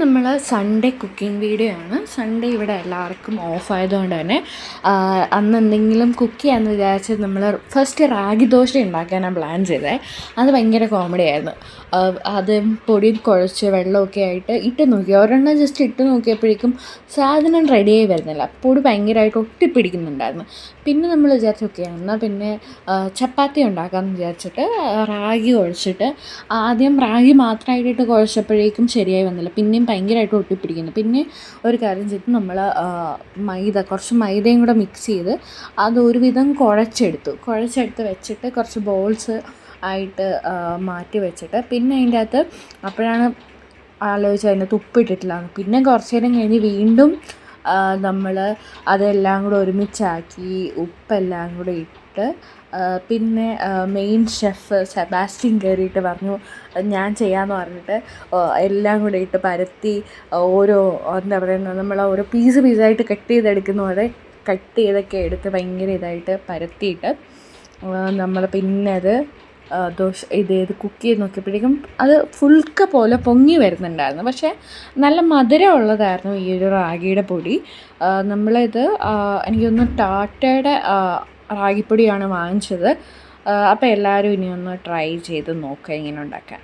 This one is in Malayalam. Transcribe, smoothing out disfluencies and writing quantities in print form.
നമ്മൾ സൺഡേ കുക്കിംഗ് വീഡിയോ ആണ്. സൺഡേ ഇവിടെ എല്ലാവർക്കും ഓഫ് ആയതുകൊണ്ട് തന്നെ അന്ന് എന്തെങ്കിലും കുക്ക് ചെയ്യാമെന്ന് വിചാരിച്ച് നമ്മൾ ഫസ്റ്റ് റാഗി ദോശ ഉണ്ടാക്കാനാണ് പ്ലാൻ ചെയ്തത്. അത് ഭയങ്കര കോമഡി ആയിരുന്നു. അത് പൊടി കുഴച്ച് വെള്ളമൊക്കെ ആയിട്ട് ഇട്ട് നോക്കി, ഒരെണ്ണം ജസ്റ്റ് ഇട്ട് നോക്കിയപ്പോഴേക്കും സാധനം റെഡിയായി വരുന്നില്ല. പൊടി ഭയങ്കരമായിട്ട് ഒട്ടിപ്പിടിക്കുന്നുണ്ടായിരുന്നു. പിന്നെ നമ്മൾ വിചാരിച്ചു ഓക്കെ എന്നാൽ പിന്നെ ചപ്പാത്തി ഉണ്ടാക്കാമെന്ന് വിചാരിച്ചിട്ട് റാഗി കുഴച്ചിട്ട് ആദ്യം റാഗി മാത്രമായിട്ട് കുഴച്ചപ്പോഴേക്കും ശരിയായി വന്നില്ല. പിന്നെയും ഭയങ്കരമായിട്ട് ഒട്ടിപ്പിടിക്കുന്നു. പിന്നെ ഒരു കാര്യം ചെയ്ത് നമ്മൾ കുറച്ച് മൈദയും കൂടെ മിക്സ് ചെയ്ത് അതൊരുവിധം കുഴച്ചെടുത്ത് വെച്ചിട്ട് കുറച്ച് ബോൾസ് ആയിട്ട് മാറ്റി വെച്ചിട്ട് പിന്നെ അതിൻ്റെ അകത്ത് അപ്പോഴാണ് ആലോചിച്ചത് അതിനകത്ത് ഉപ്പിട്ടിട്ടില്ലാന്ന്. പിന്നെ കുറച്ച് നേരം കഴിഞ്ഞ് വീണ്ടും നമ്മൾ അതെല്ലാം കൂടെ ഒരുമിച്ചാക്കി ഉപ്പെല്ലാം കൂടെ ഇട്ട് പിന്നെ മെയിൻ ഷെഫ് സെബാസ്റ്റ്യൻ കയറിയിട്ട് പറഞ്ഞു ഞാൻ ചെയ്യാമെന്ന് പറഞ്ഞിട്ട് എല്ലാം കൂടെ ഇട്ട് പരത്തി എന്താ പറയുക നമ്മൾ ഓരോ പീസായിട്ട് കട്ട് ചെയ്തെടുക്കുന്ന പോലെ കട്ട് ചെയ്തൊക്കെ എടുത്ത് ഭയങ്കര ഇതായിട്ട് പരത്തിയിട്ട് നമ്മൾ പിന്നെ അത് കുക്ക് ചെയ്ത് നോക്കിയപ്പോഴേക്കും അത് ഫുൾക്ക പോലെ പൊങ്ങി വരുന്നുണ്ടായിരുന്നു. പക്ഷേ നല്ല മധുരമുള്ളതായിരുന്നു ഈ ഒരു റാഗിയുടെ പൊടി. നമ്മളിത് എനിക്കൊന്ന് ടാറ്റയുടെ റാഗിപ്പൊടിയാണ് വാങ്ങിച്ചത്. അപ്പോൾ എല്ലാവരും ഇനി ഒന്ന് ട്രൈ ചെയ്ത് നോക്കുക ഇങ്ങനെ ഉണ്ടാക്കാൻ.